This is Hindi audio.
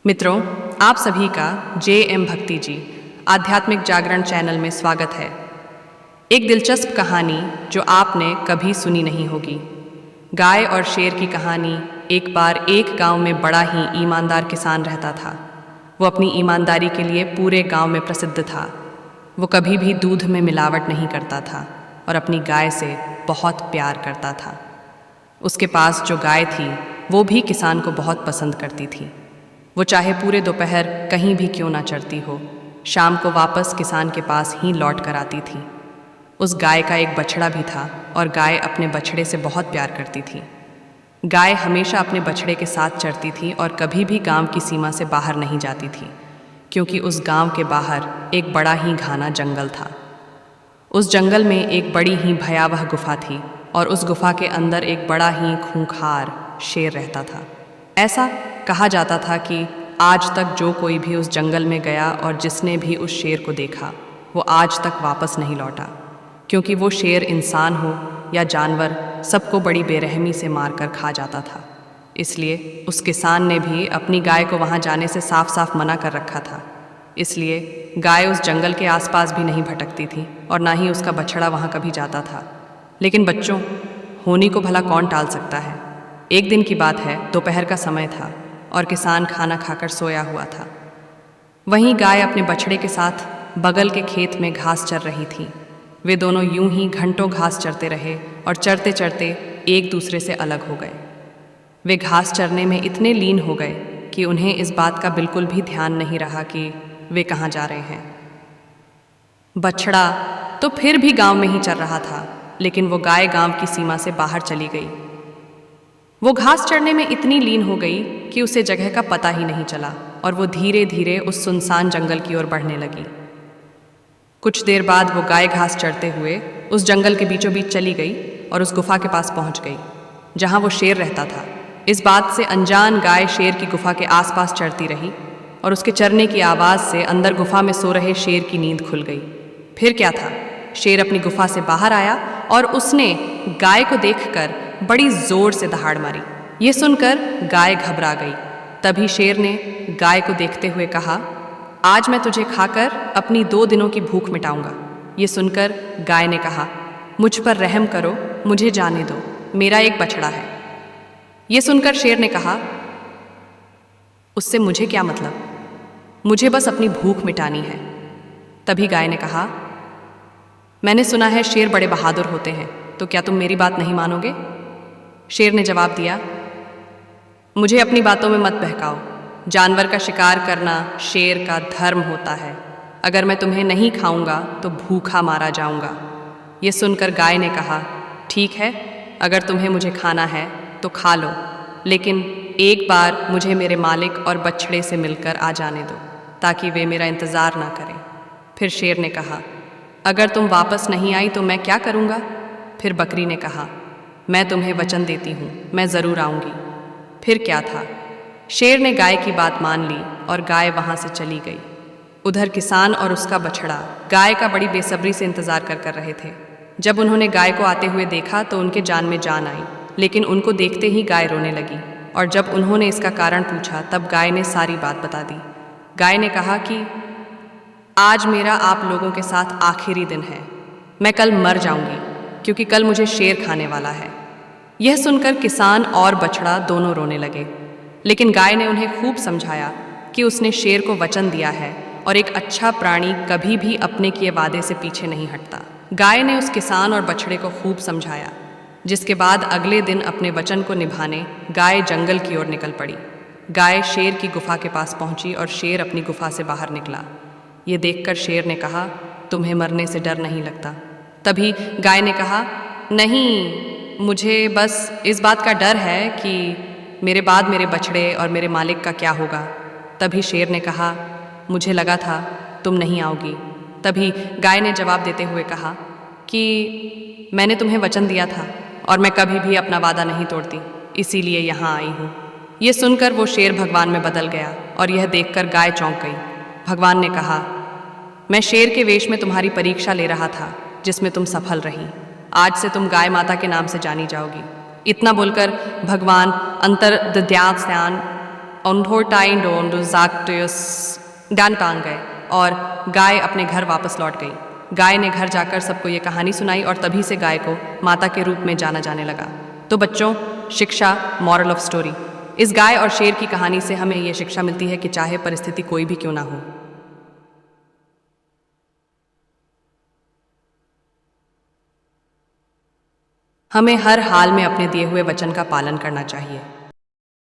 मित्रों, आप सभी का जे.एम. भक्ति जी आध्यात्मिक जागरण चैनल में स्वागत है। एक दिलचस्प कहानी जो आपने कभी सुनी नहीं होगी। गाय और शेर की कहानी। एक बार एक गांव में बड़ा ही ईमानदार किसान रहता था। वो अपनी ईमानदारी के लिए पूरे गांव में प्रसिद्ध था। वो कभी भी दूध में मिलावट नहीं करता था और अपनी गाय से बहुत प्यार करता था। उसके पास जो गाय थी वो भी किसान को बहुत पसंद करती थी। वो चाहे पूरे दोपहर कहीं भी क्यों ना चरती हो, शाम को वापस किसान के पास ही लौट कर आती थी। उस गाय का एक बछड़ा भी था और गाय अपने बछड़े से बहुत प्यार करती थी। गाय हमेशा अपने बछड़े के साथ चरती थी और कभी भी गांव की सीमा से बाहर नहीं जाती थी, क्योंकि उस गांव के बाहर एक बड़ा ही घना जंगल था। उस जंगल में एक बड़ी ही भयावह गुफा थी और उस गुफा के अंदर एक बड़ा ही खूंखार शेर रहता था। ऐसा कहा जाता था कि आज तक जो कोई भी उस जंगल में गया और जिसने भी उस शेर को देखा वो आज तक वापस नहीं लौटा, क्योंकि वो शेर इंसान हो या जानवर सबको बड़ी बेरहमी से मारकर खा जाता था। इसलिए उस किसान ने भी अपनी गाय को वहाँ जाने से साफ साफ मना कर रखा था। इसलिए गाय उस जंगल के आसपास भी नहीं भटकती थी और ना ही उसका बछड़ा वहाँ कभी जाता था। लेकिन बच्चों, होनी को भला कौन टाल सकता है। एक दिन की बात है, दोपहर का समय था और किसान खाना खाकर सोया हुआ था। वहीं गाय अपने बछड़े के साथ बगल के खेत में घास चर रही थी। वे दोनों यूं ही घंटों घास चरते रहे और चरते चरते एक दूसरे से अलग हो गए। वे घास चरने में इतने लीन हो गए कि उन्हें इस बात का बिल्कुल भी ध्यान नहीं रहा कि वे कहाँ जा रहे हैं। बछड़ा तो फिर भी गांव में ही चर रहा था, लेकिन वो गाय गांव की सीमा से बाहर चली गई। वो घास चरने में इतनी लीन हो गई कि उसे जगह का पता ही नहीं चला और वो धीरे धीरे उस सुनसान जंगल की ओर बढ़ने लगी। कुछ देर बाद वो गाय घास चरते हुए उस जंगल के बीचों बीच चली गई और उस गुफा के पास पहुंच गई जहां वो शेर रहता था। इस बात से अनजान गाय शेर की गुफा के आसपास चरती रही और उसके चरने की आवाज़ से अंदर गुफा में सो रहे शेर की नींद खुल गई। फिर क्या था, शेर अपनी गुफा से बाहर आया और उसने गाय को देखकर बड़ी जोर से दहाड़ मारी। ये सुनकर गाय घबरा गई। तभी शेर ने गाय को देखते हुए कहा, आज मैं तुझे खाकर अपनी 2 दिनों की भूख मिटाऊंगा। ये सुनकर गाय ने कहा, मुझ पर रहम करो, मुझे जाने दो, मेरा एक बछड़ा है। ये सुनकर शेर ने कहा, उससे मुझे क्या मतलब, मुझे बस अपनी भूख मिटानी है। तभी गाय ने कहा, मैंने सुना है शेर बड़े बहादुर होते हैं, तो क्या तुम मेरी बात नहीं मानोगे? शेर ने जवाब दिया, मुझे अपनी बातों में मत बहकाओ। जानवर का शिकार करना शेर का धर्म होता है। अगर मैं तुम्हें नहीं खाऊंगा तो भूखा मारा जाऊंगा। ये सुनकर गाय ने कहा, ठीक है, अगर तुम्हें मुझे खाना है तो खा लो, लेकिन एक बार मुझे मेरे मालिक और बछड़े से मिलकर आ जाने दो, ताकि वे मेरा इंतज़ार ना करें। फिर शेर ने कहा, अगर तुम वापस नहीं आई तो मैं क्या करूँगा? फिर बकरी ने कहा, मैं तुम्हें वचन देती हूँ, मैं ज़रूर आऊँगी। फिर क्या था, शेर ने गाय की बात मान ली और गाय वहाँ से चली गई। उधर किसान और उसका बछड़ा गाय का बड़ी बेसब्री से इंतज़ार कर रहे थे। जब उन्होंने गाय को आते हुए देखा तो उनके जान में जान आई, लेकिन उनको देखते ही गाय रोने लगी और जब उन्होंने इसका कारण पूछा तब गाय ने सारी बात बता दी। गाय ने कहा कि आज मेरा आप लोगों के साथ आखिरी दिन है, मैं कल मर जाऊंगी, क्योंकि कल मुझे शेर खाने वाला है। यह सुनकर किसान और बछड़ा दोनों रोने लगे, लेकिन गाय ने उन्हें खूब समझाया कि उसने शेर को वचन दिया है और एक अच्छा प्राणी कभी भी अपने किए वादे से पीछे नहीं हटता। गाय ने उस किसान और बछड़े को खूब समझाया, जिसके बाद अगले दिन अपने वचन को निभाने गाय जंगल की ओर निकल पड़ी। गाय शेर की गुफा के पास पहुंची और शेर अपनी गुफा से बाहर निकला। ये देखकर शेर ने कहा, तुम्हें मरने से डर नहीं लगता? तभी गाय ने कहा, नहीं, मुझे बस इस बात का डर है कि मेरे बाद मेरे बछड़े और मेरे मालिक का क्या होगा। तभी शेर ने कहा, मुझे लगा था तुम नहीं आओगी। तभी गाय ने जवाब देते हुए कहा कि मैंने तुम्हें वचन दिया था और मैं कभी भी अपना वादा नहीं तोड़ती, इसीलिए यहाँ आई हूँ। ये सुनकर वो शेर भगवान में बदल गया और यह देखकर गाय चौंक गई। भगवान ने कहा, मैं शेर के वेश में तुम्हारी परीक्षा ले रहा था, जिसमें तुम सफल रही। आज से तुम गाय माता के नाम से जानी जाओगी। इतना बोलकर भगवान अंतर्ध्यान Unhortein und sagte es गान कांग गए और गाय अपने घर वापस लौट गई। गाय ने घर जाकर सबको ये कहानी सुनाई और तभी से गाय को माता के रूप में जाना जाने लगा। तो बच्चों, शिक्षा, मॉरल ऑफ स्टोरी, इस गाय और शेर की कहानी से हमें ये शिक्षा मिलती है कि चाहे परिस्थिति कोई भी क्यों ना हो, हमें हर हाल में अपने दिए हुए वचन का पालन करना चाहिए।